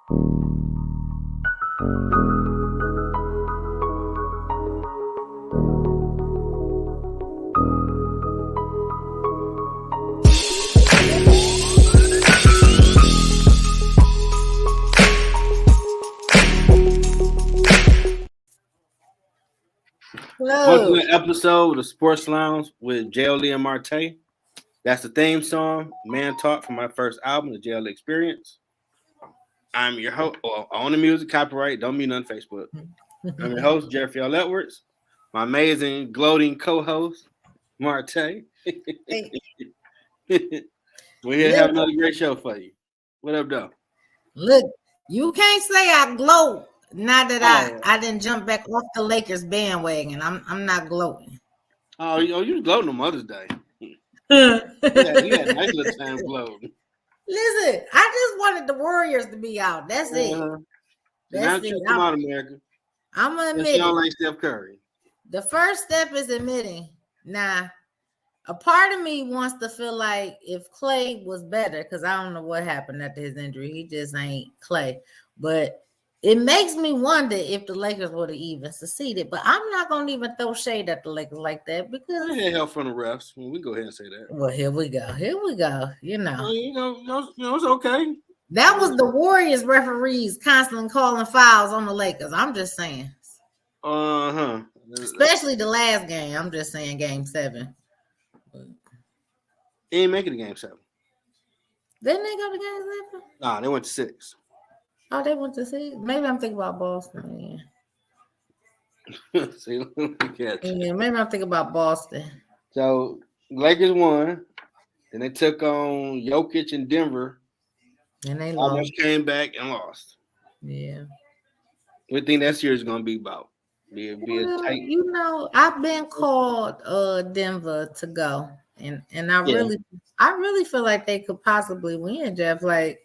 Welcome to the episode of the Sports Lounge with JLE Marte. That's the theme song, Man Talk, from my first album, the JLE Experience. I'm your host. On the music, copyright, don't mean nothing Facebook. I'm your host, Jeffrey L. Edwards. My amazing, gloating co-host, Marte. We're here to have another great show for you. What up, though? Look, you can't say I gloat. Now that I didn't jump back off the Lakers bandwagon. I'm not gloating. Oh, you was gloating on Mother's Day. You had a nice little time gloating. Listen, I just wanted the Warriors to be out. That's it. That's it. Come on, America. I'm gonna admit it. Like Steph Curry. The first step is admitting. Now, a part of me wants to feel like if Clay was better, because I don't know what happened after his injury. He just ain't Clay. But it makes me wonder if the Lakers would have even succeeded. But I'm not going to even throw shade at the Lakers like that because I had help from the refs. We go ahead and say that. Well, here we go. You know. Well, it's okay. That was the Warriors referees constantly calling fouls on the Lakers. I'm just saying. Especially the last game. I'm just saying game 7. They ain't make it to game 7. Didn't they go to game 7? Nah, they went to 6. Oh, they went to 6? Maybe I'm thinking about Boston. Yeah. Yeah, maybe I'm thinking about Boston. So Lakers won. Then they took on Jokic in Denver. And they almost came back and lost. Yeah. What do you think that series is going to be about? Be a tight. You know, I've been called Denver to go. And I really feel like they could possibly win, Jeff. Like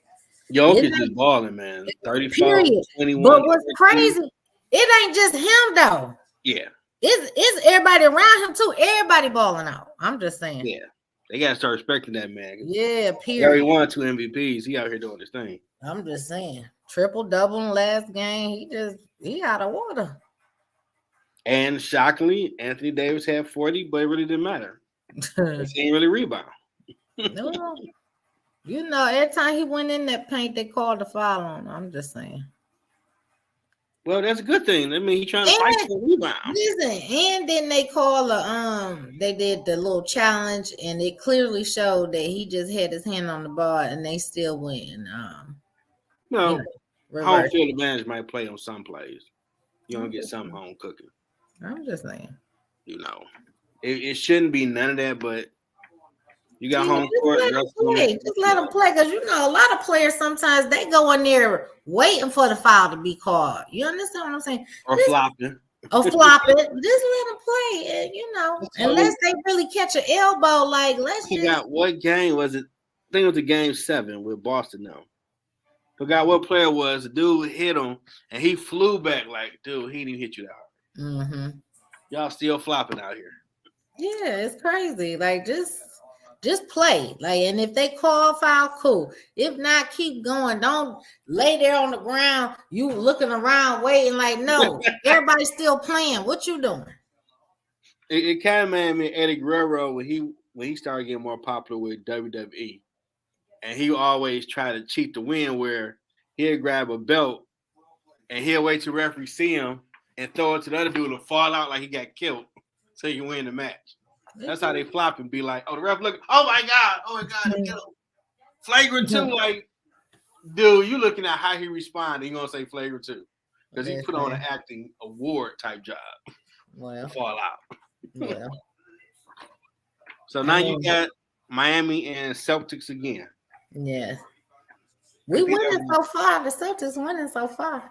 Jokic is balling, man. 35, 21. But what's crazy, it ain't just him though. Yeah. It's everybody around him too. Everybody balling out. I'm just saying. Yeah. They gotta start respecting that man. Yeah, period. He already won 2 MVPs. He out here doing his thing. I'm just saying. Triple-double in last game. He out of water. And shockingly, Anthony Davis had 40, but it really didn't matter. He didn't really rebound. No. You know, every time he went in that paint, they called the foul on him. I'm just saying. Well, that's a good thing. I mean, he's trying to fight for a rebound. Listen, and then they call they did the little challenge, and it clearly showed that he just had his hand on the ball, and they still win. Home field advantage might play on some plays. You don't get some home cooking. I'm just saying. You know, it shouldn't be none of that, but you got home court. Just let them play, because you know a lot of players sometimes they go in there waiting for the foul to be called. You understand what I'm saying? Or flopping. Or flopping. Just let them play, and you know, unless they really catch an elbow. Like what game was it? I think it was the game 7 with Boston. No, forgot what player it was. The dude hit him, and he flew back like, dude, he didn't hit you that hard. Mm-hmm. Y'all still flopping out here. Yeah, it's crazy. Like just play. Like, and if they call foul, cool. If not, keep going. Don't lay there on the ground. You looking around, waiting. Like, no, everybody's still playing. What you doing? It kind of made me Eddie Guerrero when he started getting more popular with WWE, and he always tried to cheat the win, where he'll grab a belt and he'll wait till the referee see him and throw it to the other dude and fall out like he got killed, so he can win the match. That's how they flop and be like, oh, the ref look, oh my God, he killed him. Flagrant 2, like, dude, you looking at how he responded, you gonna say flagrant 2. Because he put on an acting award type job. Well, fall out. Well. So now you got Miami and Celtics again. Yeah. We winning so far. The Celtics winning so far.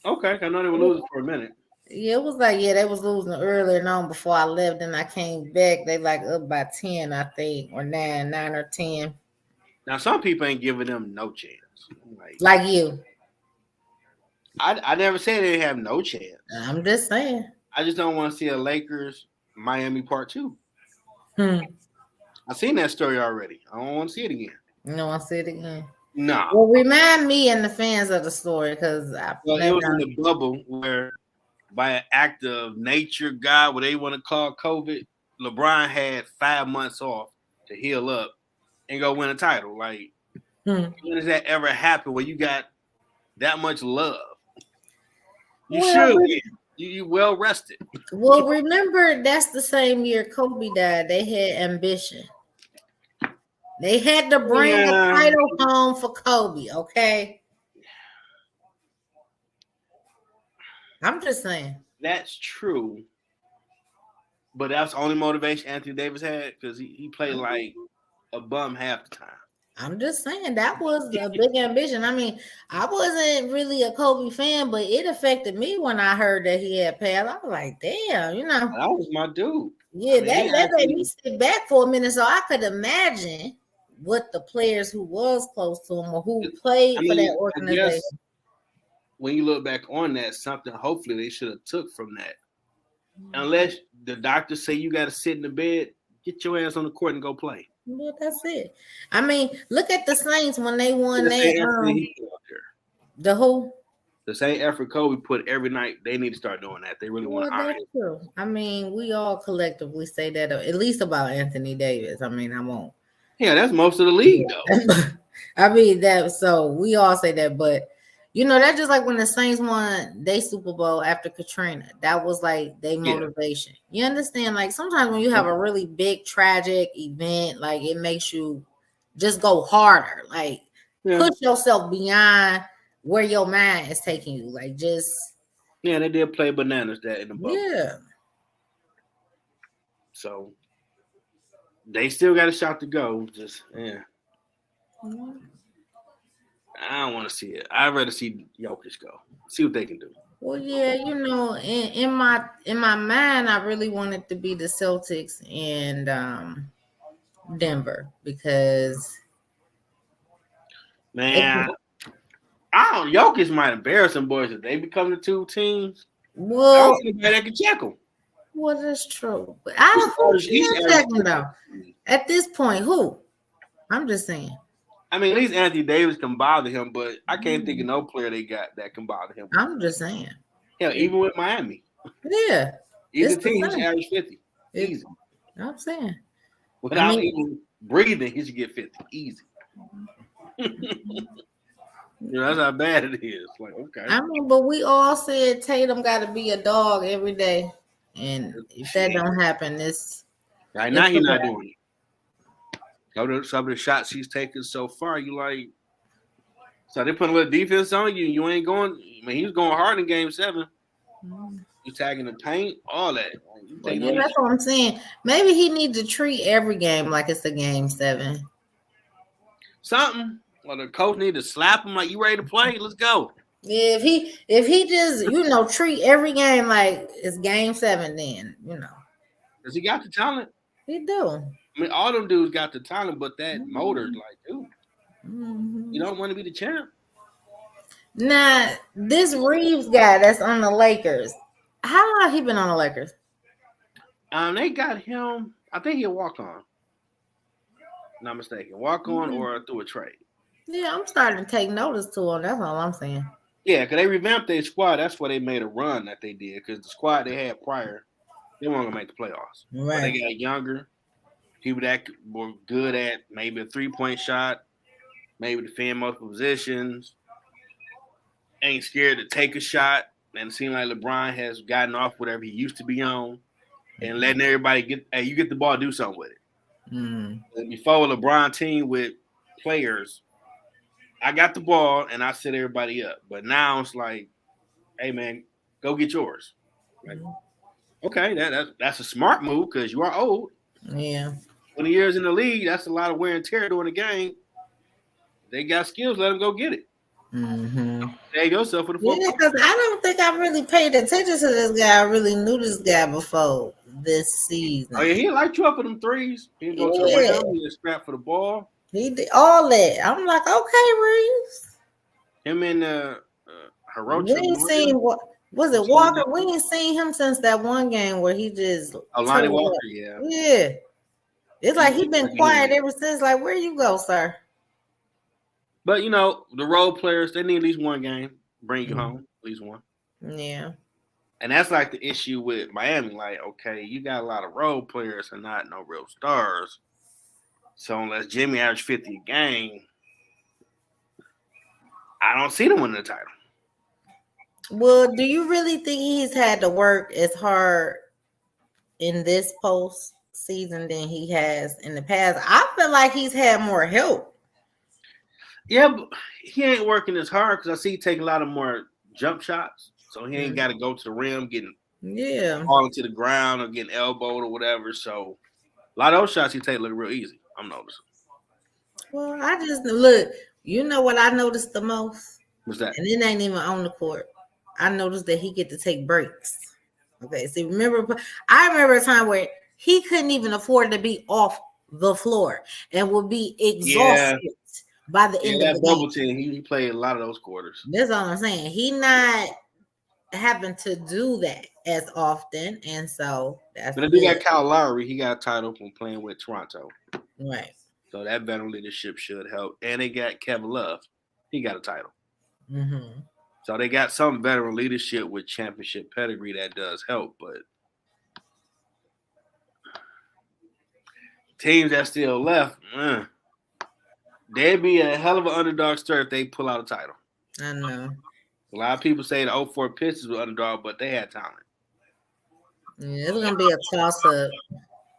Okay, I know they were losing for a minute. Yeah, it was like, they was losing earlier on before I left, and I came back. They like up by 10, I think, or 9 or 10. Now, some people ain't giving them no chance. Like you. I never said they have no chance. I'm just saying. I just don't want to see a Lakers Miami part 2. I've seen that story already. I don't want to see it again. You don't want to see it again? No. Well, remind me and the fans of the story because I Well, it was in the bubble where, by an act of nature, God, what they want to call COVID, LeBron had 5 months off to heal up and go win a title. Like, when does that ever happen where you got that much love? You should win. You well rested. Well, remember that's the same year Kobe died. They had ambition. They had to bring a title home for Kobe. Okay, I'm just saying. That's true, but that's the only motivation Anthony Davis had because he played like a bum half the time. I'm just saying that was a big ambition. I mean, I wasn't really a Kobe fan, but it affected me when I heard that he had passed. I was like, damn, That was my dude. Yeah, I mean, that made me sit back for a minute so I could imagine what the players who was close to him or who played for that organization. When you look back on that, something hopefully they should have took from that. Unless the doctors say you got to sit in the bed, get your ass on the court and go play. Well, that's it. I mean, look at the Saints when they won. The who? The same effort Kobe put every night. They need to start doing that. They really want to honor him. True. I mean, we all collectively say that at least about Anthony Davis. I mean, I won't. Yeah, that's most of the league, though. I mean that. So we all say that, but that's just like when the Saints won their Super Bowl after Katrina. That was like their motivation. You understand? Like sometimes when you have a really big tragic event, like it makes you just go harder. Like push yourself beyond where your mind is taking you. Like just they did play bananas that in the bubble. Yeah. So they still got a shot to go. Just I don't want to see it. I'd rather see Jokic go. See what they can do. Well, yeah, in my mind, I really wanted to be the Celtics and Denver because Jokic might embarrass some boys if they become the two teams. Well, that can check them. Well, that's true. But I don't know. At this point, who? I'm just saying. I mean, at least Anthony Davis can bother him, but I can't think of no player they got that can bother him. I'm just saying. Yeah, even with Miami. Yeah. Either team, he should average 50. Easy. I'm saying. Without even breathing, he should get 50. Easy. That's how bad it is. Like, okay. I mean, but we all said Tatum got to be a dog every day. And if that don't happen, right now he's not doing it. Go to some of the shots he's taken so far. You like, so they put a little defense on you. You ain't going. I mean, he was going hard in Game 7. You tagging the paint, all that. That's what I'm saying. Maybe he needs to treat every game like it's a Game 7. Something. Well, the coach need to slap him like, you ready to play? Let's go. Yeah, if he just treat every game like it's Game 7, then Cause he got the talent. He do. I mean, all them dudes got the talent, but that motor, like, dude, you don't want to be the champ. Now, this Reeves guy that's on the Lakers, how long he been on the Lakers? They got him. I think he'll walk on. Not mistaken, walk on or through a trade. Yeah, I'm starting to take notice to him. That's all I'm saying. Yeah, because they revamped their squad. That's why they made a run that they did. Because the squad they had prior, they weren't gonna make the playoffs. Right. But they got younger people that were good at maybe a 3-point shot, maybe defend multiple positions, ain't scared to take a shot. And it seems like LeBron has gotten off whatever he used to be on and letting everybody you get the ball, do something with it. And before a LeBron team with players, I got the ball and I set everybody up. But now it's like, hey, man, go get yours. Like, okay, that's a smart move because you are old. Yeah. 20 years in the league, that's a lot of wear and tear during the game. They got skills, let them go get it. Save yourself for the football. Yeah, because I don't think I really paid attention to this guy. I really knew this guy before this season. Oh, yeah, he light you up for them threes. He'd go to the rim, he'd scrap for the ball. He did all that. I'm like, okay, Reeves. Him and Hirochi. We ain't seen was it Walker? We ain't seen him since that one game where he just Lonnie Walker, yeah. Yeah. It's like he been quiet ever since. Like, where you go, sir? But the role players, they need at least one game, bring you home, at least one. Yeah. And that's like the issue with Miami. Like, okay, you got a lot of role players and not no real stars. So unless Jimmy average 50 a game, I don't see them winning the title. Well, do you really think he's had to work as hard in this post season than he has in the past? I feel like he's had more help. Yeah, but he ain't working as hard because I see he taking a lot of more jump shots. So he ain't got to go to the rim, getting falling to the ground or getting elbowed or whatever. So a lot of those shots he take look real easy. I'm noticing. Well, I just look. You know what I noticed the most? What's that? And it ain't even on the court. I noticed that he get to take breaks. Okay, see, I remember a time where he couldn't even afford to be off the floor and would be exhausted by the end of the double game. team. He played a lot of those quarters. That's all I'm saying. He not having to do that as often, and so that's. But if you got Kyle Lowry, he got a title from playing with Toronto. Right. So that veteran leadership should help. And they got Kevin Love. He got a title. Mm-hmm. So they got some veteran leadership with championship pedigree that does help. But teams that still left, they'd be a hell of an underdog story if they pull out a title. I know. A lot of people say the 04 Pistons were underdog, but they had talent. Yeah, it's going to be a toss-up.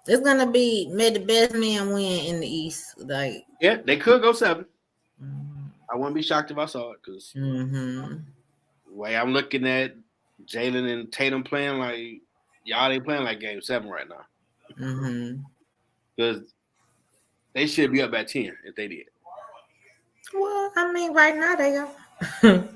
It's going to be may the best man win in the East. Like, yeah, they could go 7. I wouldn't be shocked if I saw it because the way I'm looking at Jalen and Tatum playing, like, y'all ain't playing like game 7 right now. Because they should be up at 10 if they did. Well, I mean, right now they are.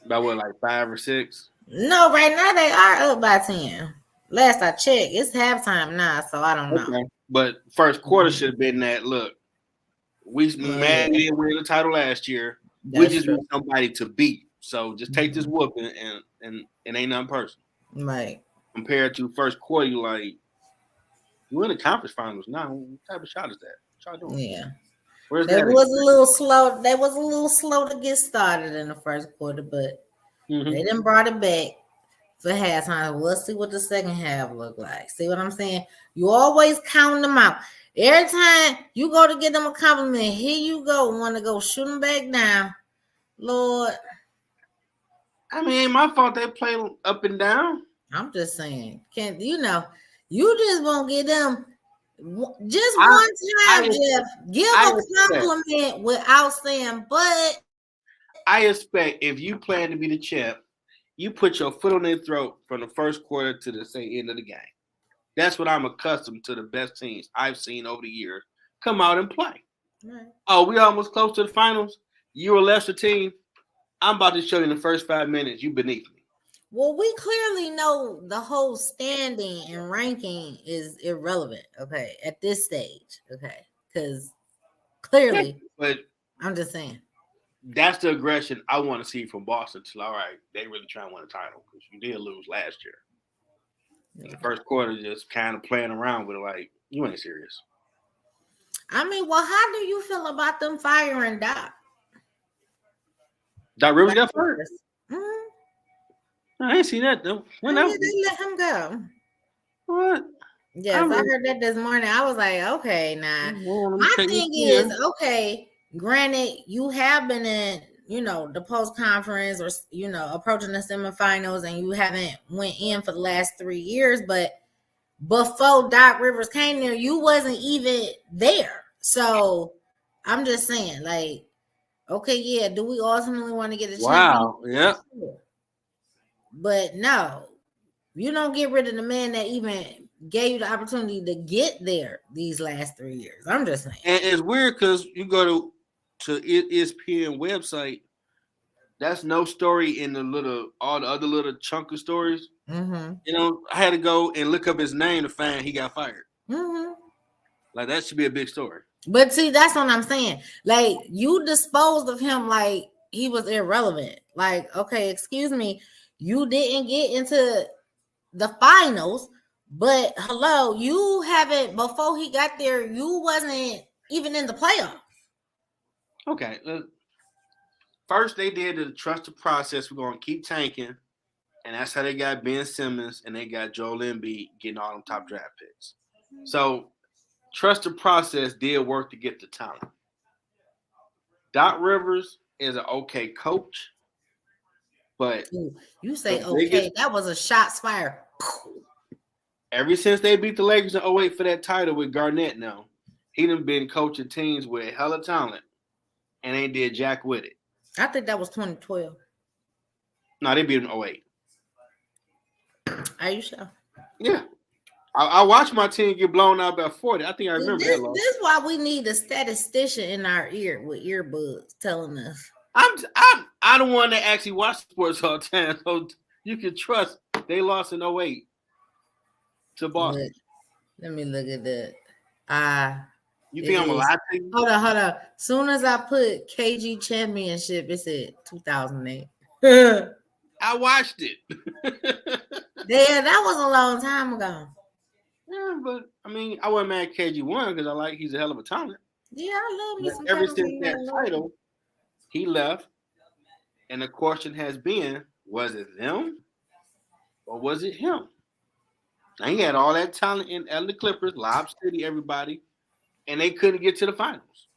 About what, like 5 or 6? No, right now they are up by 10. Last I checked, it's halftime now, so I don't know. But first quarter should have been that. Look, we didn't win the title last year. We just need somebody to beat. So just take this whooping and it ain't nothing personal. Right. Compared to first quarter, you like you in the conference finals now. What type of shot is that? What y'all doing? Yeah. Where's that that? Was a little slow. They was a little slow to get started in the first quarter, but they done brought it back for halftime. We'll see what the second half look like. See what I'm saying? You always count them out. Every time you go to get them a compliment, here you go. Want to go shoot them back down. Lord. I mean, my fault they play up and down. I'm just saying. Can't you just won't get them just one time, Jeff. Give a compliment without saying, but I expect if you plan to be the champ, you put your foot on their throat from the first quarter to the end of the game. That's what I'm accustomed to the best teams I've seen over the years come out and play. Right. Oh, we almost close to the finals. You a lesser team. I'm about to show you in the first 5 minutes you beneath me. Well, we clearly know the whole standing and ranking is irrelevant, okay, at this stage, okay, because clearly, but I'm just saying. That's the aggression I want to see from Boston. All right, they really trying to win a title because you did lose last year. Yeah. The first quarter just kind of playing around with it like, you ain't serious. I mean, well, how do you feel about them firing Doc? Doc Rivers got fired? I ain't seen that though. When they let him go. What? Yes, I heard that this morning. I was like, okay, my thing is, okay, granted, you have been in, the post conference or, approaching the semifinals and you haven't went in for the last 3 years, but before Doc Rivers came there, you wasn't even there. So I'm just saying, like, okay, yeah, do we ultimately want to get a championship? Wow, yeah. But no, you don't get rid of the man that even gave you the opportunity to get there these last 3 years. I'm just saying. And it's weird because you go to ESPN website, that's no story in all the other little chunk of stories. I had to go and look up his name to find he got fired. Like that should be a big story. But see, that's what I'm saying. Like you disposed of him like he was irrelevant. Like, okay, excuse me, you didn't get into the finals, but hello, you haven't before he got there. You wasn't even in the playoffs. Okay. First, they did the trust the process. We're going to keep tanking. And that's how they got Ben Simmons and they got Joel Embiid getting all them top draft picks. So, trust the process did work to get the talent. Doc Rivers is an okay coach, but Ooh, you say okay. That was a shots fired. Ever since they beat the Lakers in 08 for that title with Garnett now, he done been coaching teams with hella talent and ain't did jack with it. I think that was 2012. No, they beat him in 08. Are you sure? Yeah. I watched my team get blown out by 40. I think I remember that. This is why we need a statistician in our ear with earbuds telling us. I'm the one that actually watches sports all the time, so you can trust they lost in 08 to Boston. Let me look at that. You think I'm gonna lie to you? Hold on. Soon as I put KG championship, it said 2008. I watched it. Yeah, that was a long time ago. Yeah, but I mean, I wasn't mad at KG won because he's a hell of a talent. Yeah, I love me some. Ever since that title, he left, and the question has been: was it them, or was it him? Now he had all that talent in the Clippers, Lob City, everybody, and they couldn't get to the finals.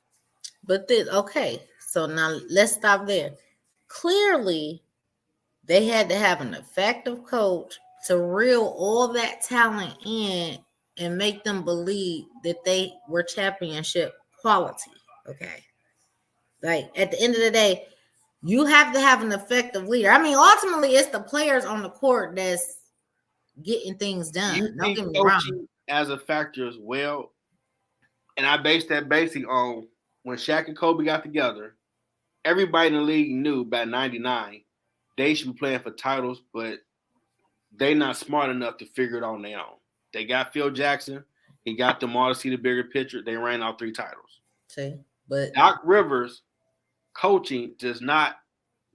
But so now let's stop there. Clearly, they had to have an effective coach to reel all that talent in and make them believe that they were championship quality. Okay. Like at the end of the day, you have to have an effective leader. I mean, ultimately, it's the players on the court that's getting things done. You Don't think get me wrong. coaching as a factor as well, and I based that basically on when Shaq and Kobe got together, everybody in the league knew by 99 they should be playing for titles, but they not smart enough to figure it on their own. They got Phil Jackson. He got them all to see the bigger picture. They ran out 3 titles. See, but Doc Rivers coaching does not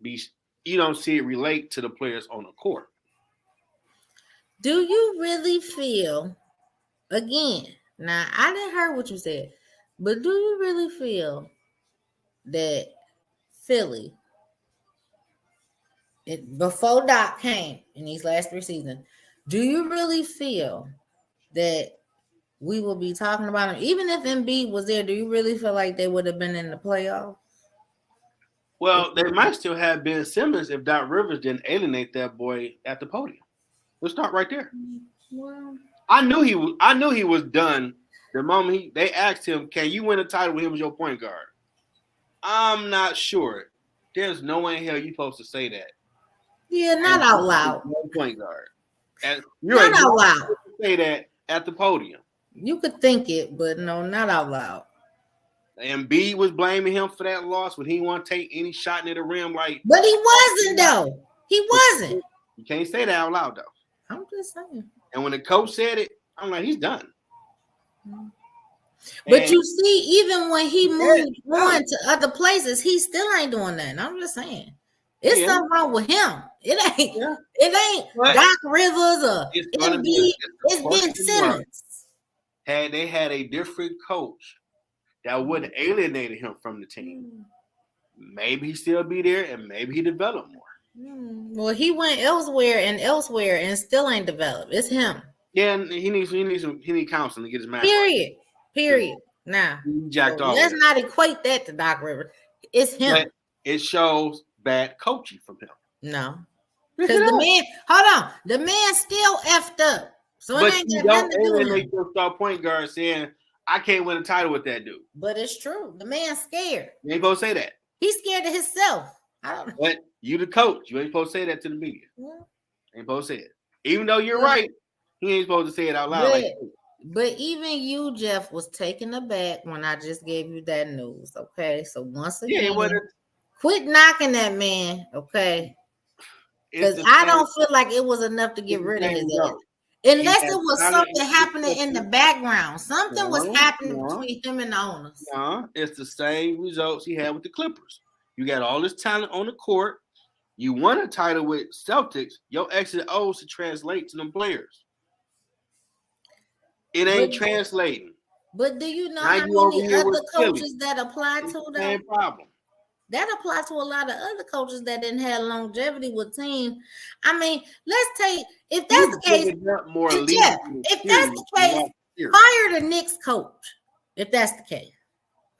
be – you don't see it relate to the players on the court. Do you really feel – again, now I didn't hear what you said, but do you really feel that Philly – before Doc came in these last 3 seasons, do you really feel that we will be talking about him? Even if Embiid was there, do you really feel like they would have been in the playoffs? Well, they might still have Ben Simmons if Doc Rivers didn't alienate that boy at the podium. Let's start right there. Well, I knew he was done the moment they asked him, "Can you win a title with him as your point guard?" I'm not sure. There's no way in hell you're supposed to say that. Yeah, not out loud. Point guard. Not out loud. Say that at the podium. You could think it, but no, not out loud. Embiid was blaming him for that loss when he didn't want to take any shot near the rim. But he wasn't though. He wasn't. You can't say that out loud though. I'm just saying. And when the coach said it, I'm like, he's done. But you see, even when he moved on to other places, he still ain't doing that. I'm just saying. It's something wrong with him. It ain't Doc Rivers or Embiid. It's Ben Simmons. Had they had a different coach that would have alienated him from the team, maybe he still be there and maybe he developed more. Well, he went elsewhere and still ain't developed. It's him. Yeah, and he needs counseling to get his mind. Period. Now, let's not equate that to Doc Rivers. It's him. But it shows bad coaching from him. No. Because the man still effed up. So but it ain't you got nothing to do don't with alienate your star point guard saying, I can't win a title with that dude. But it's true. The man's scared. You ain't supposed to say that. He's scared of himself. I don't know. But you the coach. You ain't supposed to say that to the media. Ain't supposed to say it. Even though you're right, he ain't supposed to say it out loud. But even you, Jeff, was taken aback when I just gave you that news. Okay. So once again, quit knocking that man. Okay. Because I don't feel like it was enough to get rid of his ass. Unless it was something happening in the background. Something was happening between him and the owners. It's the same results he had with the Clippers. You got all this talent on the court. You won a title with Celtics. Your X's and O's to translate to them players. It ain't translating. But do you know Now how you over many here with other Philly. coaches that apply It's to the though? same problem. That applies to a lot of other coaches that didn't have longevity with teams. I mean, let's take if that's He's the case, giving up more and Jeff, leadership if that's experience the than case, Mark Series. fire the Knicks coach. If that's the case,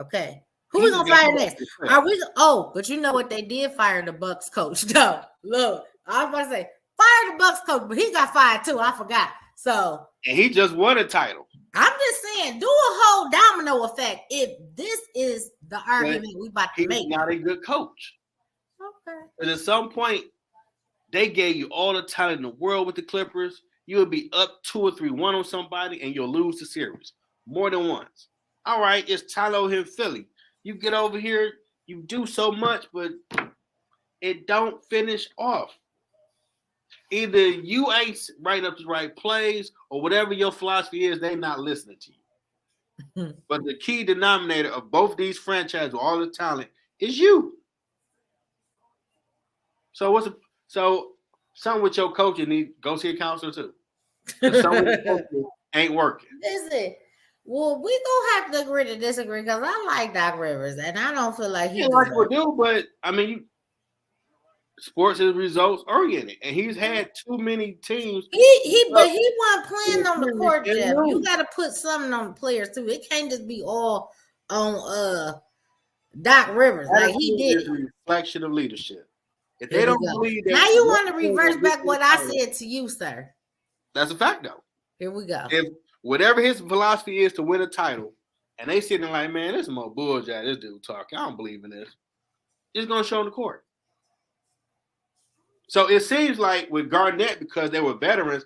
okay. Who we He's gonna got fire to next? himself. Are we? Oh, but you know what? They did fire the Bucks coach. No, look, I was about to say fire the Bucks coach, but he got fired too. I forgot. So And he just won a title. I'm just saying, do a whole domino effect. If this is the argument we about to He's make, not a good coach. okay. But at some point, they gave you all the talent in the world with the Clippers. You'll be up 2 or 3-1 on somebody, and you'll lose the series more than once. All right, it's Tyler here in Philly. You get over here, you do so much, but it don't finish off. Either you ain't writing up the right plays, or whatever your philosophy is, they not listening to you. But the key denominator of both these franchises with all the talent is you. So something with your coach, you need go see a counselor too. Some with your coach ain't working. Listen, well, we gonna have to agree to disagree because I like Doc Rivers and I don't feel like he Like we do, but I mean, sports is results oriented, and he's had too many teams. But he wasn't playing on the court, Jeff. You got to put something on the players too. It can't just be all on Doc Rivers like he did. It's a reflection of leadership. If they don't believe that, now you want to reverse back what I said to you, sir. That's a fact, though. Here we go. If whatever his philosophy is to win a title, and they sitting there like, man, this is more bullshit. This dude talking. I don't believe in this. It's gonna show on the court. So it seems like with Garnett, because they were veterans,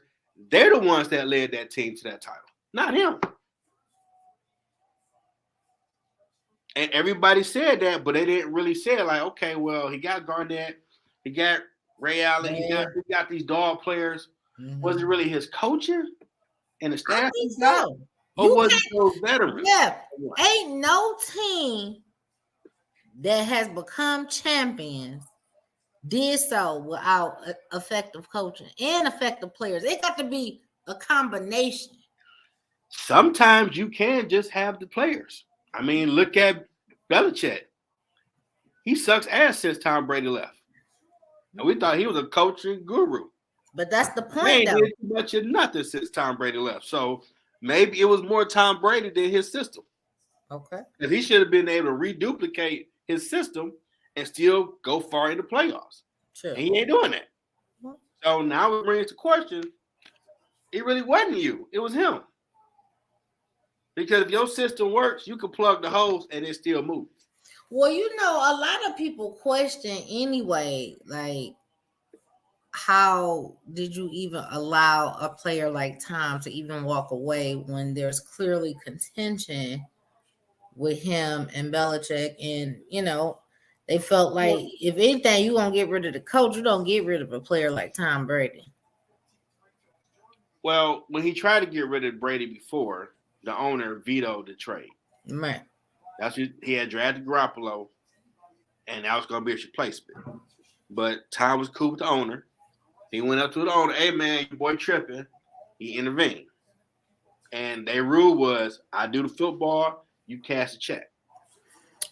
they're the ones that led that team to that title, not him. And everybody said that, but they didn't really say it like, okay, well, he got Garnett, he got Ray Allen, he got these dog players. Mm-hmm. Was it really his coaching and the staff? I think so. Or was it those veterans? Yeah, ain't no team that has become champions did so without effective coaching and effective players. It got to be a combination. Sometimes you can just have the players. I mean, look at Belichick. He sucks ass since Tom Brady left. And we thought he was a coaching guru. But that's the point, he though. He ain't did much of nothing since Tom Brady left. So maybe it was more Tom Brady than his system. Okay. Because he should have been able to reduplicate his system and still go far in the playoffs. Sure. And he ain't doing that. Mm-hmm. So now it brings to question, it really wasn't you. It was him. Because if your system works, you can plug the holes and it still moves. Well, you know, a lot of people question anyway, like, how did you even allow a player like Tom to even walk away when there's clearly contention with him and Belichick? And, you know, they felt like if anything, you gonna get rid of the coach, you don't get rid of a player like Tom Brady. Well, when he tried to get rid of Brady before, the owner vetoed the trade. Right. That's what he had drafted Garoppolo, and that was going to be his replacement. But Tom was cool with the owner. He went up to the owner, hey, man, your boy tripping. He intervened. And their rule was, I do the football, you cash the check.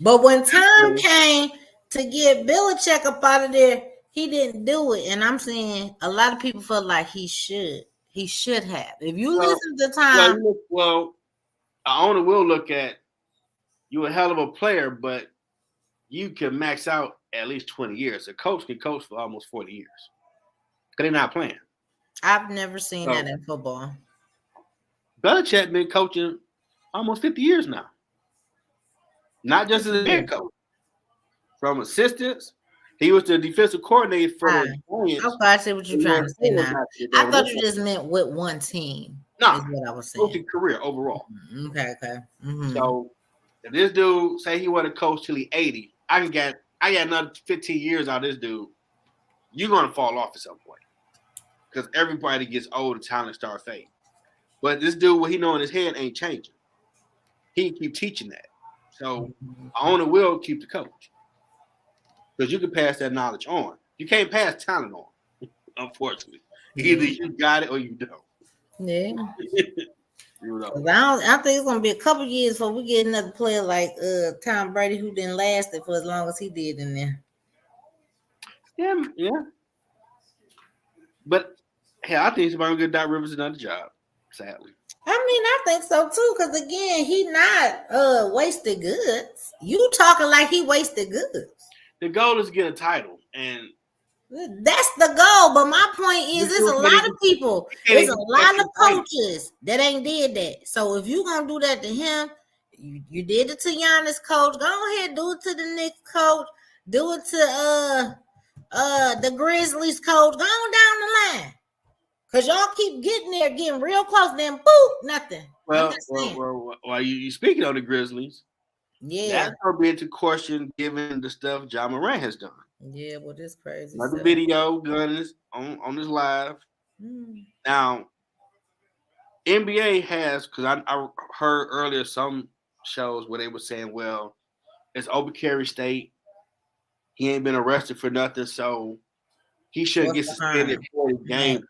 But when Tom came to get Belichick up out of there, he didn't do it. And I'm saying a lot of people feel like he should. He should have. If you listen to Tom. Well, an owner will look at you a hell of a player, but you can max out at least 20 years. A coach can coach for almost 40 years. Because they're not playing. I've never seen that in football. Belichick been coaching almost 50 years now. Not just as a head coach. From assistants. He was the defensive coordinator for the Giants. I see what you're trying to say now. I thought you just meant with one team. No, is what I was saying. Coaching career overall. Okay. Mm-hmm. So if this dude say he want to coach till he's 80, I got another 15 years out of this dude. You're gonna fall off at some point. Because everybody gets old and talent start fading. But this dude, what he know in his head ain't changing. He can keep teaching that. So owner will keep the coach. Because you can pass that knowledge on. You can't pass talent on, unfortunately. Either you got it or you don't. Yeah. I think it's gonna be a couple years before we get another player like Tom Brady, who didn't last it for as long as he did in there. Yeah. But hey, I think somebody gonna get Doc Rivers another job. Sadly. I think so too. Because again, he not wasted goods. You talking like he wasted goods. The goal is to get a title, and that's the goal. But my point is, there's a lot of people, there's a lot of coaches that ain't did that. So if you gonna do that to him, you did it to Giannis, coach. Go ahead, do it to the Knicks coach. Do it to the Grizzlies coach. Go on down the line. Cause y'all keep getting there, getting real close, then boop, nothing. Well, you speaking of the Grizzlies, that's gonna be into question given the stuff Ja Morant has done. Yeah, well, this crazy. Another video gun is on this live. Now, NBA has, because I heard earlier some shows where they were saying, well, it's open carry state. He ain't been arrested for nothing, so he shouldn't get suspended for the game.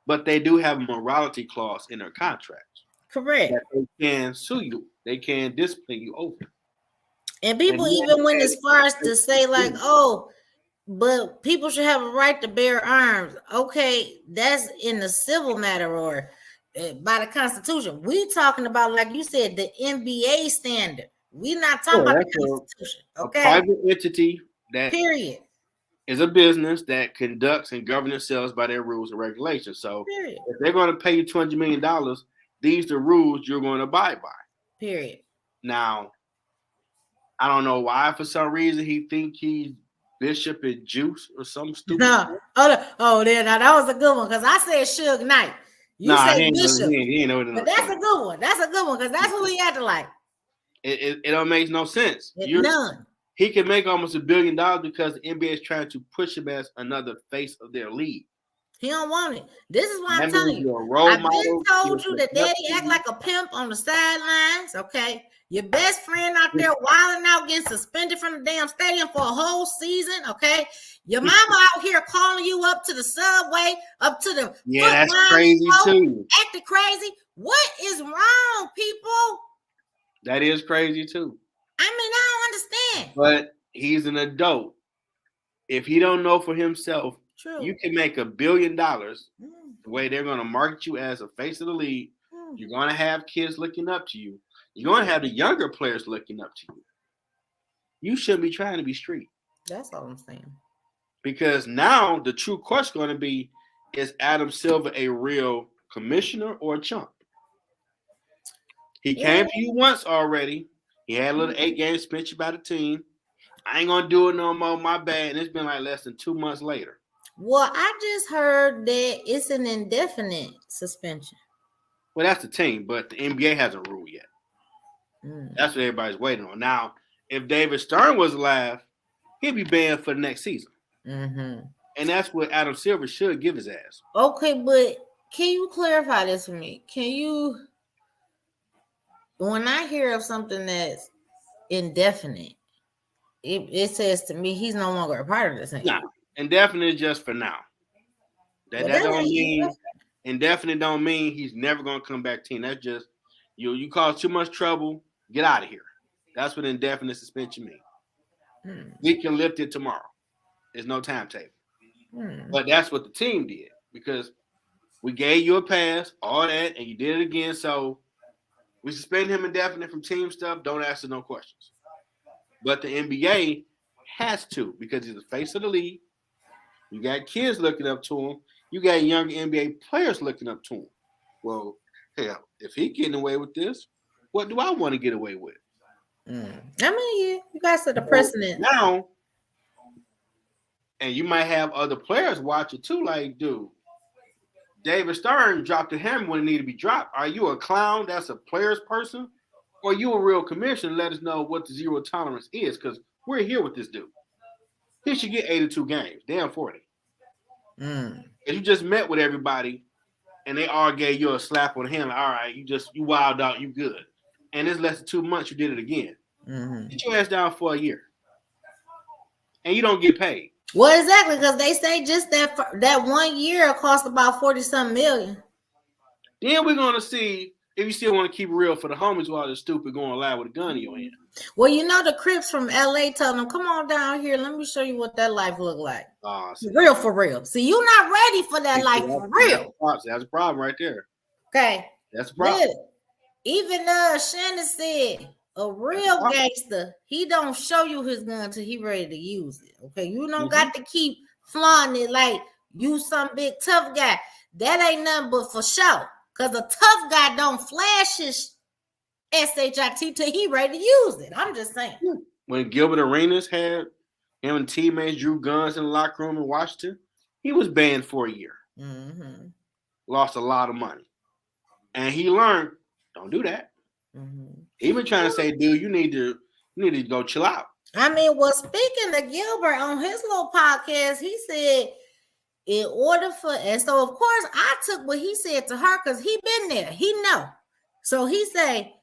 But they do have a morality clause in their contracts. Correct. That they can sue you. They can discipline you over. And people even went as far as to say, like, oh, but people should have a right to bear arms. Okay, that's in the civil matter or by the Constitution. We talking about, like you said, the NBA standard. We're not talking about the Constitution. Okay, a private entity that period is a business that conducts and governs themselves by their rules and regulations. So period. If they're going to pay you $200 million, these are the rules you're going to abide by. Period. Now, I don't know why for some reason he think he's Bishop and Juice or some stupid. No. Oh, there. Now that was a good one because I said Suge Knight. You said Bishop. He ain't know but that's a good one. That's a good one because that's who he acted like. It don't make no sense. None. He can make almost $1 billion because the NBA is trying to push him as another face of their league. He don't want it. This is why I'm telling you. I've been told you that daddy act like a pimp on the sidelines. Okay. Your best friend out there wilding out, getting suspended from the damn stadium for a whole season. Okay. Your mama out here calling you up to the subway, up to the that's crazy too. Acting crazy. What is wrong, people? That is crazy too. I mean, I don't understand. But he's an adult. If he don't know for himself, you can make $1 billion the way they're going to market you as a face of the league. You're going to have kids looking up to you. You're going to have the younger players looking up to you. You shouldn't be trying to be street. That's all I'm saying. Because now the true question is going to be, is Adam Silver a real commissioner or a chump? He came to you once already. He had a little 8-game suspension by the team. I ain't going to do it no more. My bad. And it's been like less than 2 months later. Well, I just heard that it's an indefinite suspension. Well, that's the team, but the NBA hasn't ruled yet. That's what everybody's waiting on. Now, if David Stern was alive, he'd be banned for the next season. And that's what Adam Silver should give his ass. Okay, but can you clarify this for me? When I hear of something that's indefinite, it says to me he's no longer a part of this thing. No, indefinite is just for now. That don't mean indefinite don't mean he's never gonna come back team. That's just you cause too much trouble, get out of here. That's what indefinite suspension means. We can lift it tomorrow. There's no timetable. But that's what the team did because we gave you a pass, all that, and you did it again. So we suspend him indefinite from team stuff. Don't ask us no questions. But the NBA has to because he's the face of the league. You got kids looking up to him. You got younger NBA players looking up to him. Well, hell, if he's getting away with this, what do I want to get away with? I mean, you guys are the precedent now, and you might have other players watch it too. Like, dude, David Stern dropped the hammer when it needed to be dropped. Are you a clown? That's a player's person, or you a real commissioner? Let us know what the zero tolerance is, because we're here with this dude. He should get 82 games, damn 40. If you just met with everybody, and they all gave you a slap on the hand, like, all right, you wild out, you good. And it's less than 2 months, you did it again. Get your ass down for a year. And you don't get paid. Well, exactly, because they say just that 1 year cost about 40-something million. Then we're going to see if you still want to keep it real for the homies, while the stupid going live with a gun in your hand. Well, you know the Crips from LA told them, "Come on down here. Let me show you what that life look like." Real for real. See, you not ready for that life for real. That's a problem right there. Okay, that's a problem. Look, even Shannon said a real gangster, he don't show you his gun till he ready to use it. Okay, you don't got to keep flaunting it like you some big tough guy. That ain't nothing but for show. Cause a tough guy don't flash his SHIT till he ready to use it. I'm just saying. When Gilbert Arenas had him and teammates drew guns in the locker room in Washington, he was banned for a year. Mm-hmm. Lost a lot of money. And he learned, don't do that. Mm-hmm. He been trying to say, dude, you need to go chill out. I mean, well, speaking of Gilbert on his little podcast, he said in order for, and so of course I took what he said to her because he been there. He know. So he say,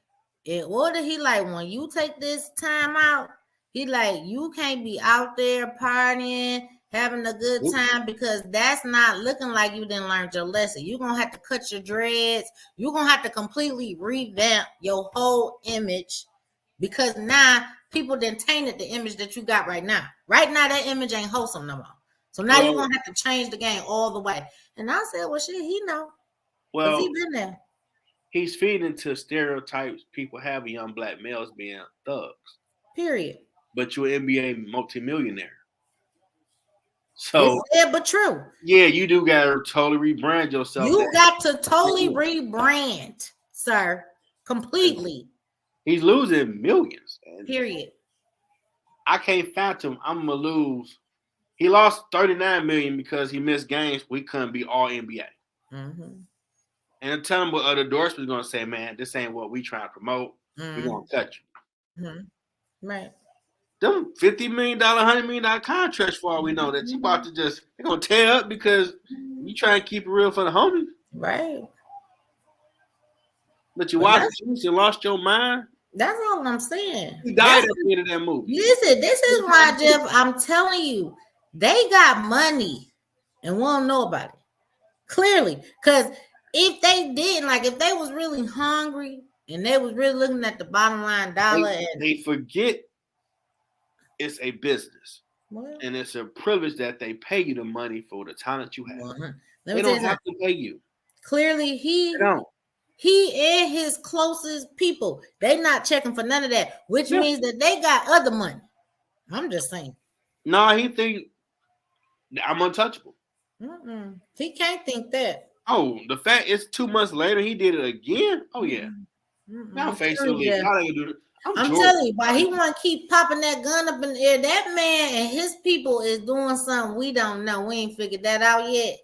in order, he like, when you take this time out, he like, you can't be out there partying, having a good time, because that's not looking like you didn't learn your lesson. You're going to have to cut your dreads. You're going to have to completely revamp your whole image, because now people then tainted the image that you got right now. Right now, that image ain't wholesome no more. So now you're going to have to change the game all the way. And I said, well, shit, he know. Well, he been there. He's feeding into stereotypes people have of young black males being thugs. Period. But you're an NBA multimillionaire. So it's sad but true. Yeah, you do gotta totally rebrand yourself. You got to totally rebrand, sir. Completely. He's losing millions. Period. I can't fathom I'm gonna lose. He lost 39 million because he missed games. We couldn't be all NBA. Mm-hmm. And tell him what other endorsement's gonna say, man, this ain't what we trying to promote. We're gonna cut you. Mm-hmm. Right. Them $50 million, $100 million contracts for all we know that you about to just, they're gonna tear up because you try to keep it real for the homies. Right. But you watched it, you lost your mind. That's all I'm saying. He died at the end of that movie. Listen, this is why, Jeff, I'm telling you, they got money and we don't know about it. Clearly. Because if they didn't, like if they was really hungry and they was really looking at the bottom line dollar, they forget it's a business. And it's a privilege that they pay you the money for the talent you have. They don't have to pay you. Clearly, he and his closest people, they not checking for none of that, which means that they got other money. I'm just saying. No, he think I'm untouchable. He can't think that. Oh, the fact it's 2 months later, he did it again. Oh yeah. Now face it, y'all ain't do it. I'm telling you, why he want to keep popping that gun up in the air. That man and his people is doing something we don't know. We ain't figured that out yet.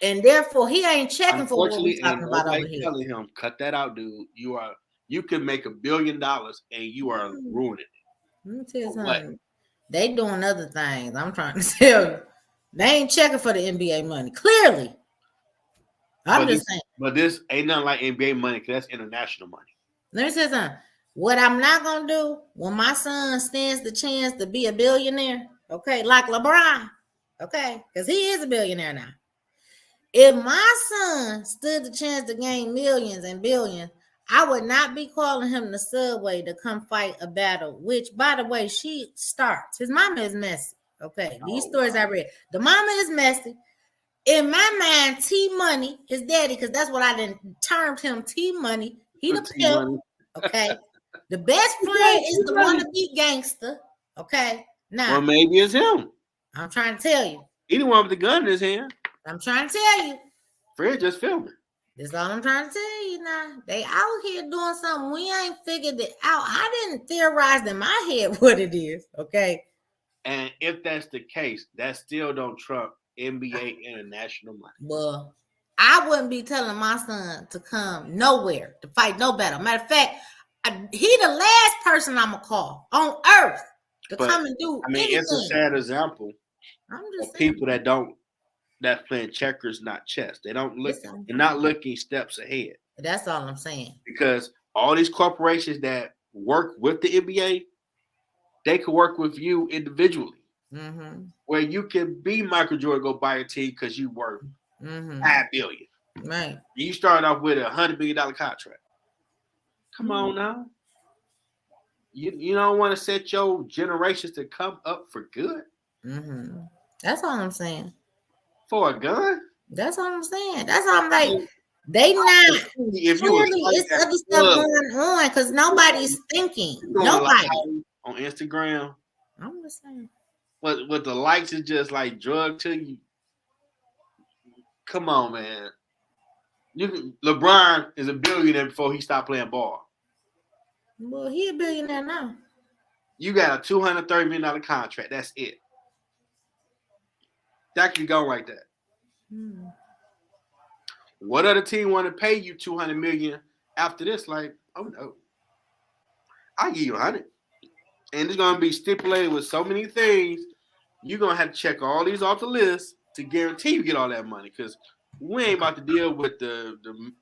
And therefore, he ain't checking for what we're talking about over here. Telling him, cut that out, dude. You can make $1 billion and you are ruining it. Let me tell you something. They doing other things. I'm trying to tell you. They ain't checking for the NBA money. Clearly. I'm just saying. But this ain't nothing like NBA money because that's international money. Let me say something. What I'm not going to do when my son stands the chance to be a billionaire, okay, like LeBron, okay, because he is a billionaire now. If my son stood the chance to gain millions and billions, I would not be calling him the subway to come fight a battle, which, by the way, she starts. His mama is messy, okay? These stories I read. The mama is messy. In my mind, T-Money, his daddy, because that's what I termed him, T-Money. He the pimp, okay? The best friend is the one to be gangster, okay? Now, or maybe it's him. I'm trying to tell you. He the one with the gun in his hand. I'm trying to tell you. Fred just filming. That's all I'm trying to tell you now. They out here doing something. We ain't figured it out. I didn't theorize in my head what it is, okay? And if that's the case, that still don't trump NBA international money. Well, I wouldn't be telling my son to come nowhere to fight no battle. Matter of fact, he the last person I'm gonna call on earth to come and do. I mean, anything. It's a sad example of people that playing checkers, not chess. They don't look. They're not looking steps ahead. That's all I'm saying. Because all these corporations that work with the NBA, they could work with you individually. Where you can be Michael Jordan, go buy a team because you worth $5 billion. Right. You start off with $100 million contract. Come on now. You don't want to set your generations to come up for good That's all I'm saying. for a gun. That's all I'm saying. That's all I'm like. They not If you clearly was it's other stuff going on because nobody's thinking. Nobody on Instagram. I'm just saying. What the likes is just like drug to you. Come on, man. LeBron is a billionaire before he stopped playing ball. Well, he a billionaire now. You got a $230 million contract. That's it. That can go like that. What other team want to pay you $200 million after this? Like, oh no, I'll give you $100, and it's gonna be stipulated with so many things. You're gonna have to check all these off the list to guarantee you get all that money. Because we ain't about to deal with the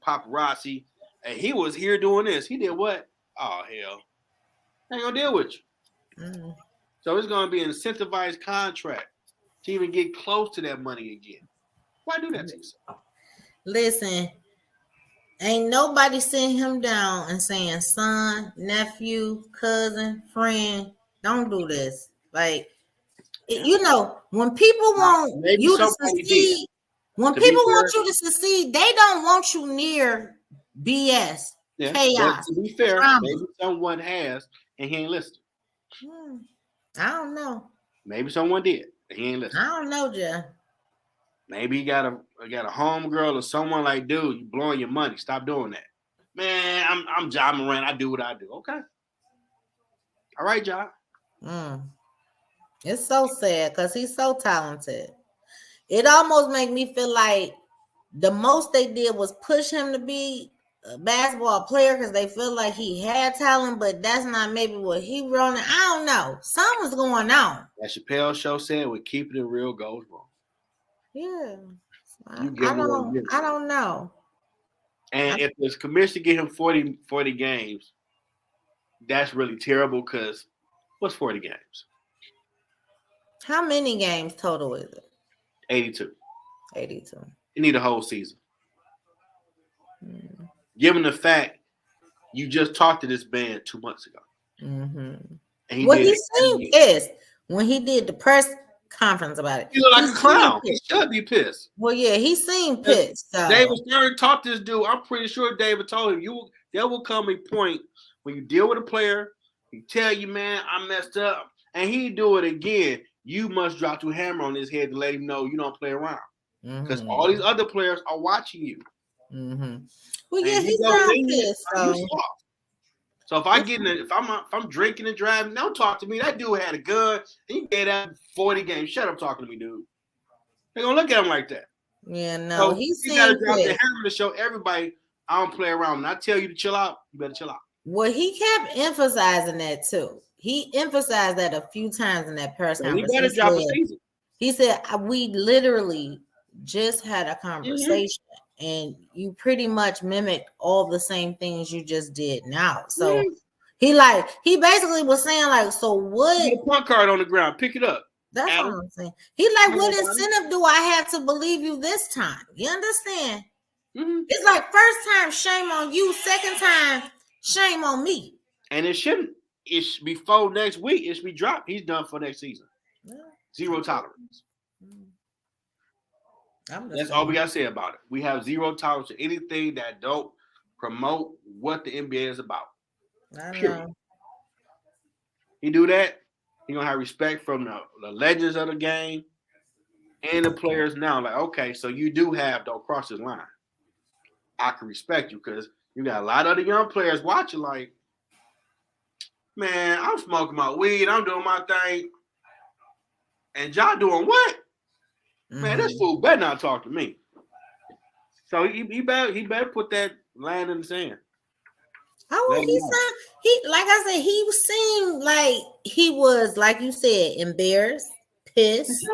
paparazzi. And he was here doing this. He did what? Oh hell, I ain't gonna deal with you. So it's gonna be an incentivized contract to even get close to that money again. Why do that to yourself? Listen, ain't nobody sitting him down and saying, son, nephew, cousin, friend, don't do this. Like, you know, when people want you to succeed, they don't want you near BS, chaos. To be fair, maybe someone has and he ain't listening. I don't know. Maybe someone did. And he ain't listening. I don't know, Jeff. Maybe you got a homegirl or someone like, dude, you blowing your money. Stop doing that. Man, I'm Ja Morant. I do what I do. Okay. All right, Ja. It's so sad because he's so talented. It almost makes me feel like the most they did was push him to be a basketball player because they feel like he had talent, but that's not maybe what he wrote. I don't know. Something's going on. That Chappelle show said, "With keeping it real goes wrong." Yeah. I don't know. And if the commissioner get him 40 games, that's really terrible because what's 40 games? How many games total is it? 82. 82. You need a whole season. Given the fact you just talked to this band 2 months ago. And he seemed pissed when he did the press conference about it. He looked like a clown. He should be pissed. Well, yeah, he seemed pissed. So. David Stern taught this dude. I'm pretty sure David told him there will come a point when you deal with a player, he tell you, man, I messed up, and he do it again. You must drop your hammer on his head to let him know you don't play around. Because all these other players are watching you. Well, yeah, he's sound pissed. So if if I'm drinking and driving, don't talk to me. That dude had a gun and he gave that 40 games. Shut up talking to me, dude. They're gonna look at him like that. Yeah, no, so he gotta drop the hammer to show everybody I don't play around. When I tell you to chill out, you better chill out. Well, he kept emphasizing that too. He emphasized that a few times in that press conference. He better drop a season. He said, we literally just had a conversation. And you pretty much mimicked all the same things you just did now. So he basically was saying like, so what? Put a punt card on the ground, pick it up. That's what I'm saying. He like, what incentive do I have to believe you this time? You understand? It's like first time, shame on you. Second time, shame on me. And it shouldn't. It's before next week. It should be dropped. He's done for next season. Zero tolerance. That's all we gotta say about it. We have zero tolerance to anything that don't promote what the NBA is about. Period. He do that, he gonna have respect from the legends of the game and the players now. Like, okay, so you do don't cross this line. I can respect you because you got a lot of the young players watching. Like, man, I'm smoking my weed, I'm doing my thing, and y'all doing what? Man, this fool better not talk to me. So he better put that line in the sand. He like I said, he seemed like he was, like you said, embarrassed, pissed,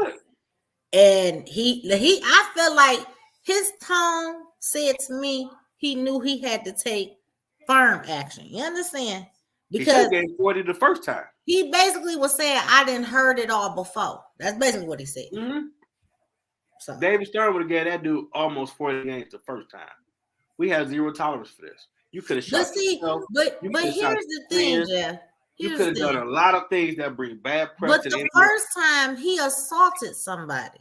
and I felt like his tone said to me he knew he had to take firm action. You understand? Because he gave 40 the first time. He basically was saying, I didn't heard it all before. That's basically what he said. So David Stern would have gave that dude almost 40 games the first time. We have zero tolerance for this. You could have but shot see, yourself. but You but could have shot here's the your thing, friends. Jeff. You Here's could the have done thing. a lot of things that bring bad press But to the the NBA. first time he assaulted somebody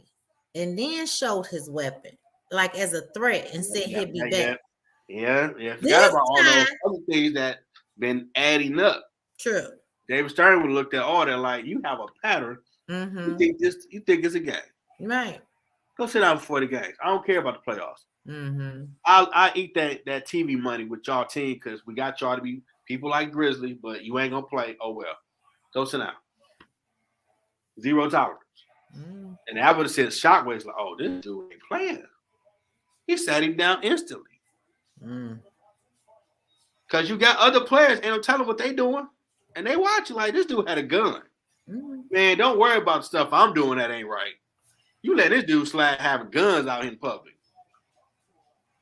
and then showed his weapon, like as a threat, and said he'd be back. Yeah. Forgot This about all those time, other things that been adding up. true. David Stern would have looked at all that like, you have a pattern. Mm-hmm. You think it's a game. Right. Go sit down before the games. I don't care about the playoffs. Mm-hmm. I eat that TV money with y'all team because we got y'all to be people like Grizzly, but you ain't gonna play. Oh well. Go sit down. Zero tolerance. Mm. And that would have sent shockwaves like, oh, this dude ain't playing. He sat him down instantly. Mm. Because you got other players and I'm telling what they doing. And they watching like this dude had a gun. Mm. Man, don't worry about stuff I'm doing that ain't right. You let this dude slide having guns out in public.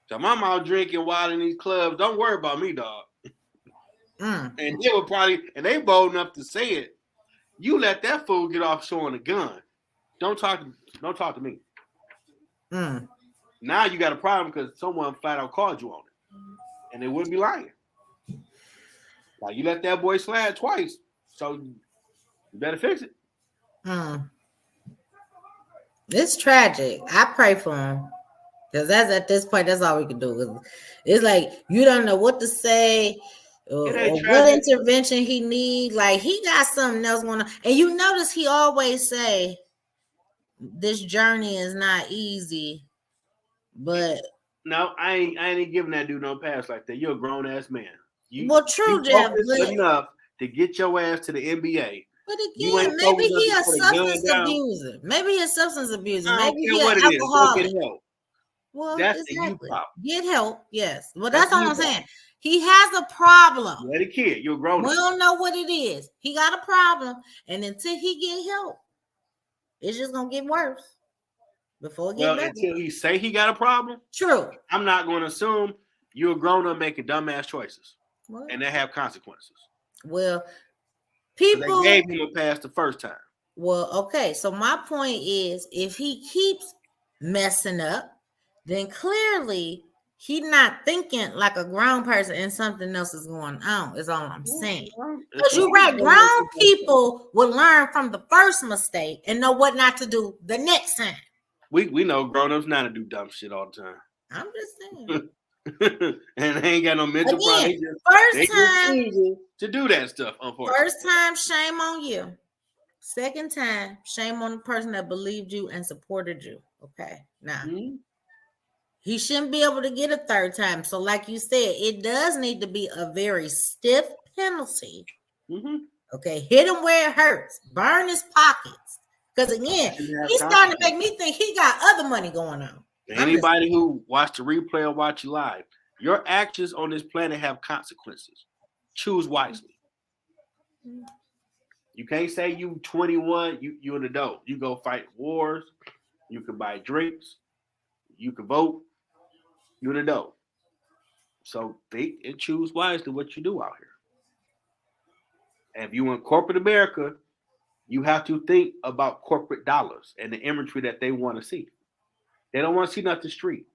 So I'm out drinking wild in these clubs. Don't worry about me, dog. Mm. And they were probably, and they bold enough to say it. You let that fool get off showing a gun. Don't talk to me. Mm. Now you got a problem because someone flat out called you on it. And they wouldn't be lying. Like you let that boy slide twice. So you better fix it. Mm. It's tragic. I pray for him. Because that's at this point, that's all we can do. It's like you don't know what to say or what intervention he need. Like he got something else going on. And you notice he always say, this journey is not easy, but no, I ain't giving that dude no pass like that. You're a grown ass man. Well, true, Jeff, but enough to get your ass to the NBA. But again, maybe he a substance abuser. Maybe he's a substance abuser. Maybe he's an alcoholic. Well, that's exactly. the you Get help, yes. Well, that's all I'm saying. He has a problem. Let a kid, you're grown. We don't know what it is. He got a problem, and until he get help, it's just gonna get worse. Before it get better. Until he say he got a problem. True. I'm not going to assume you're a grown up making dumbass choices, and they have consequences. Well, people they gave him a pass the first time. Well, okay. So my point is, if he keeps messing up, then clearly he's not thinking like a grown person and something else is going on, is all I'm saying. Because you're right, grown people will learn from the first mistake and know what not to do the next time. We know grown-ups not to do dumb shit all the time. I'm just saying. And they ain't got no mental problem. First time to do that stuff, unfortunately. First time, shame on you. Second time, shame on the person that believed you and supported you. Okay. Now, he shouldn't be able to get a third time. So, like you said, it does need to be a very stiff penalty. Okay. Hit him where it hurts. Burn his pockets. Because again, he's starting to make me think he got other money going on. Anybody who watched the replay or watch you live, your actions on this planet have consequences. Choose wisely. You can't say you 21, you an adult. You go fight wars. You can buy drinks. You can vote. You're an adult. So think and choose wisely what you do out here. And if you in corporate America, you have to think about corporate dollars and the imagery that they want to see. They don't want to see nothing street.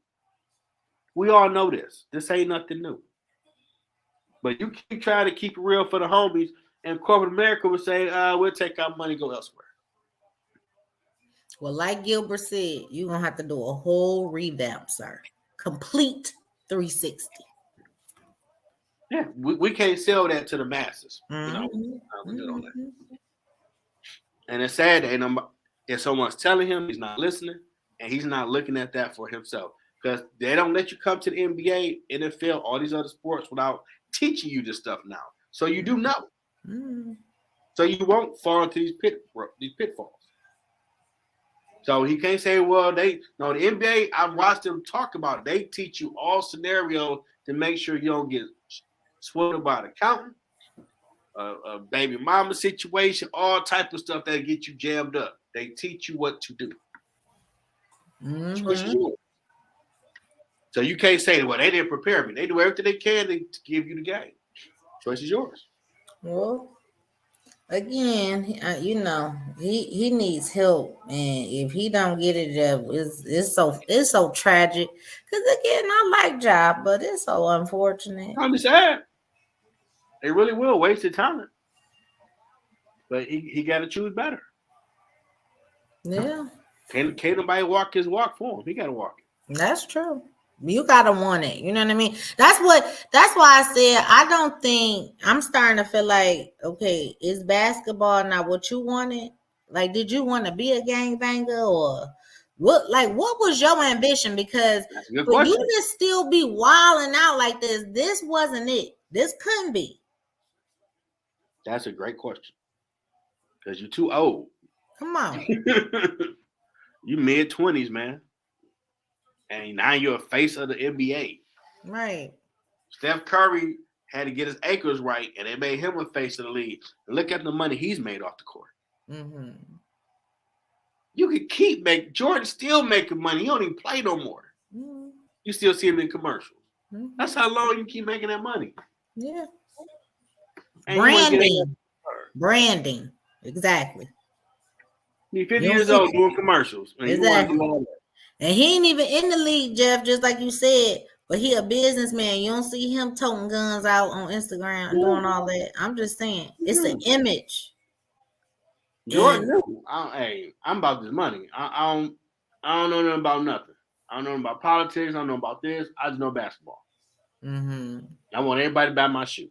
We all know this. This ain't nothing new. But you keep trying to keep it real for the homies, and corporate America will say, we'll take our money and go elsewhere. Well, like Gilbert said, you're going to have to do a whole revamp, sir. Complete 360. Yeah, we can't sell that to the masses. You know, we good on that. And it's sad that if someone's telling him he's not listening, and he's not looking at that for himself. Because they don't let you come to the NBA, NFL, all these other sports without teaching you this stuff now. So you do know. So you won't fall into these pitfalls. So he can't say, well, the NBA, I've watched them talk about it. They teach you all scenarios to make sure you don't get swindled by an accountant, a baby mama situation, all type of stuff that get you jammed up. They teach you what to do. So you can't say, well, they didn't prepare me. They do everything they can to give you the game. Choice is yours. Well, again, he needs help, and if he don't get it, it's so tragic. Because again, I like Job, but it's so unfortunate. I'm just sad. They really will waste their talent, but he got to choose better. Yeah, Can't nobody walk his walk for him. He got to walk it. that's true. You gotta want it. You know what I mean? That's why I said I don't think I'm starting to feel like, okay, is basketball not what you wanted? Like, did you want to be a gangbanger or what? Like, what was your ambition? Because That's a good for you question. to still be wilding out like this wasn't it. This couldn't be. That's a great question because you're too old. Come on. You mid-20s, man, and now you're a face of the NBA. Right. Steph Curry had to get his acres right, and they made him a face of the league. And look at the money he's made off the court. Mm-hmm. You can keep making. Jordan still making money. He don't even play no more. Mm-hmm. You still see him in commercials. Mm-hmm. That's how long you keep making that money. Yeah. And Branding. Exactly. He's 50 years old doing commercials. And exactly. And he ain't even in the league, Jeff, just like you said. But he a businessman. You don't see him toting guns out on Instagram and doing all that. I'm just saying, it's an image. Jordan knew. I'm about this money. I don't know nothing about nothing. I don't know about politics. I don't know about this. I just know basketball. Mm-hmm. I want everybody to buy my shoe.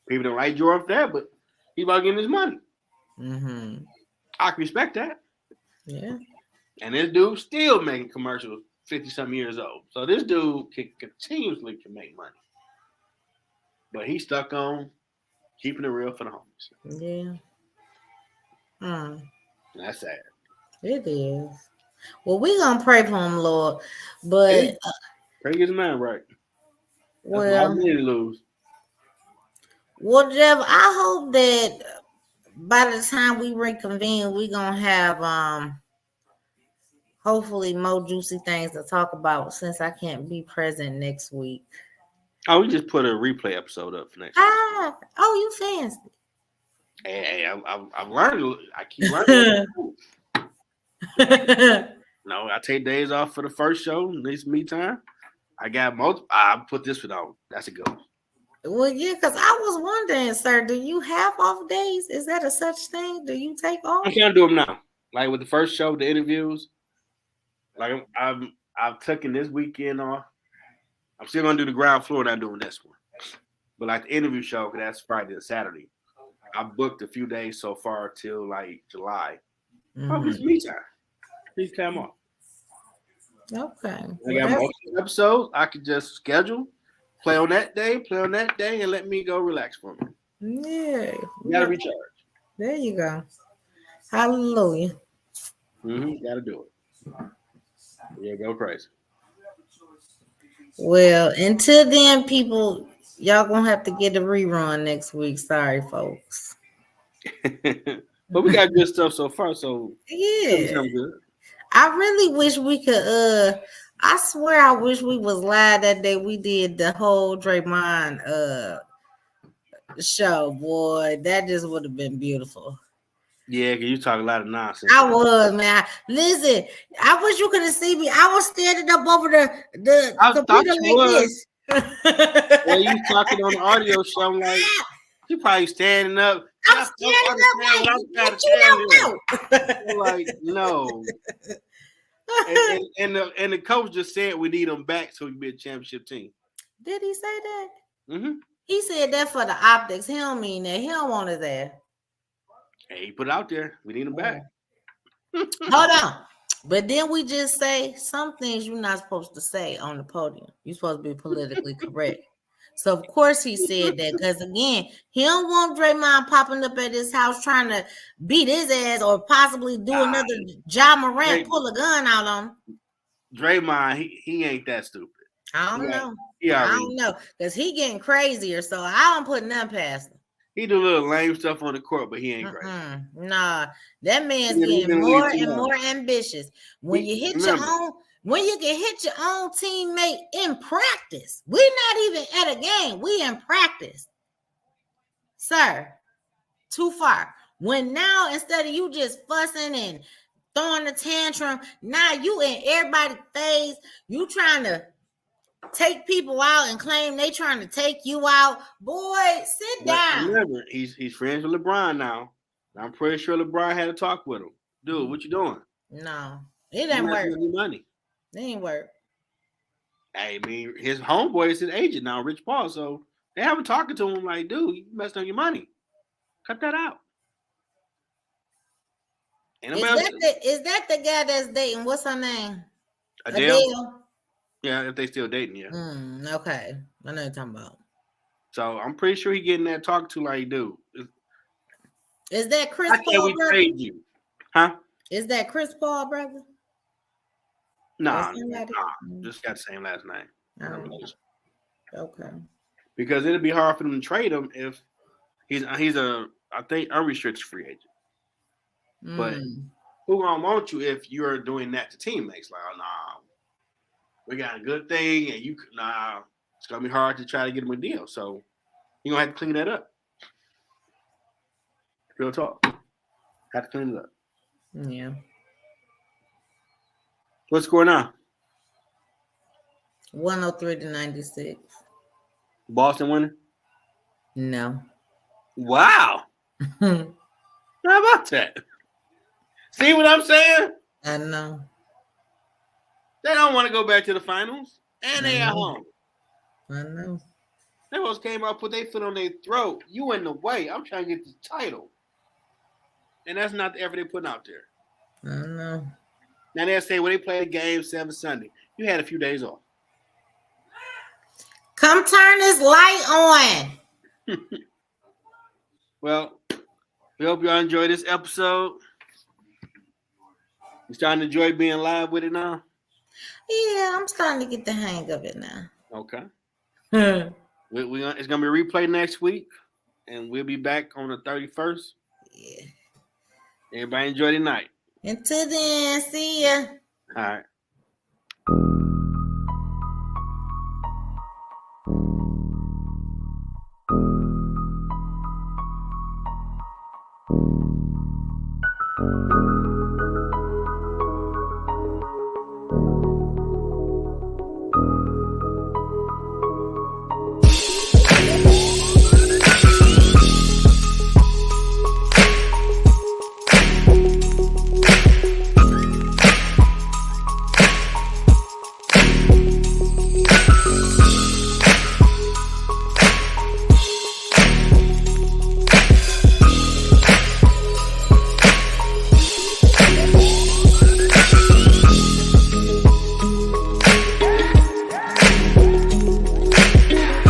People don't like Jordan for that, but he's about getting his money. Mm-hmm. I can respect that. Yeah. And this dude still making commercials 50-something years old. So this dude can continuously make money. But he's stuck on keeping it real for the homies. Yeah. That's sad. It is. Well, we're going to pray for him, Lord. But pray his man right. Well, lose. Well, Jeff, I hope that by the time we reconvene, we're going to have hopefully more juicy things to talk about since I can't be present next week. Oh, we just put a replay episode up for next week. Oh, you fancy. Hey, I've learned. I keep learning. No, I take days off for the first show. Next me time. I got multiple. I put this one on. That's a good one. Well, yeah, because I was wondering, sir, do you have off days? Is that a such thing? Do you take off? I can't do them now. Like with the first show, the interviews. Like I've taken this weekend off. I'm still gonna do the ground floor. Not doing this one. But like the interview show, because that's Friday and Saturday. I booked a few days so far till like July. Mm-hmm. Oh, it's me time. Please time off. Okay. I got multiple episodes. I could just schedule, play on that day, and let me go relax for me. Yeah. You gotta recharge. There you go. Hallelujah. Gotta do it. Yeah, go crazy. Well, until then, people, y'all gonna have to get a rerun next week. Sorry, folks. But we got good stuff so far, so yeah. Good. I really wish we could. I swear, I wish we was live that day. We did the whole Draymond show, boy. That just would have been beautiful. Yeah, because you talk a lot of nonsense. I was, man. Listen, I wish you could have seen me. I was standing up over the computer like this. Well, you talking on the audio show, I'm like, you probably standing up. I'm standing up like, I'm like, no. and the coach just said we need them back so we can be a championship team. Did he say that? Mm-hmm. He said that for the optics. He don't mean that. He don't want it there. Hey, he put it out there. We need him back. Hold on. But then we just say some things you're not supposed to say on the podium. You're supposed to be politically correct. So, of course, he said that because, again, he don't want Draymond popping up at his house trying to beat his ass or possibly do another Ja Morant, pull a gun out on him. Draymond, he ain't that stupid. I don't know. I don't know because he getting crazier, so I don't put nothing past him. He do a little lame stuff on the court, but he ain't crazy. Nah, that man's getting more and more ambitious. When you hit your own, when you can hit your own teammate in practice, we're not even at a game. We in practice, sir. too far. When now, instead of you just fussing and throwing a tantrum, now you in everybody's face, you trying to take people out and claim they trying to take you out. Boy, sit down. Remember, he's friends with LeBron now. I'm pretty sure LeBron had a talk with him. Dude, what you doing? No, it didn't work. Your money. It didn't work. I mean, his homeboy is his agent now, Rich Paul. So they haven't talking to him like, dude, you messed up your money. Cut that out. Is that the guy that's dating? What's her name? Adele? Yeah, if they still dating, yeah. Okay. I know you're talking about. So I'm pretty sure he getting that talk to like, dude. Is that Chris Paul, brother? Trade you? Huh? Is that Chris Paul, brother? Nah, just got the same last name. Okay. Because it'd be hard for them to trade him if he's a I think unrestricted free agent. But who gonna want you if you're doing that to teammates? Like, oh, nah, we got a good thing, and it's gonna be hard to try to get him a deal. So you're gonna have to clean that up. Real talk. Have to clean it up. Yeah. What's going on? 103-96. Boston winning? No. Wow. How about that? See what I'm saying? I know. They don't want to go back to the finals, and they at home. I know. They almost came out, put their foot on their throat. You in the way. I'm trying to get the title. And that's not the effort they're putting out there. I know. Now they'll say, well, they played a game 7 Sunday. You had a few days off. Come turn this light on. Well, we hope y'all enjoyed this episode. You starting to enjoy being live with it now? Yeah, I'm starting to get the hang of it now. Okay. It's going to be replayed next week, and we'll be back on the 31st. Yeah. Everybody enjoy the night. Until then, see ya. All right.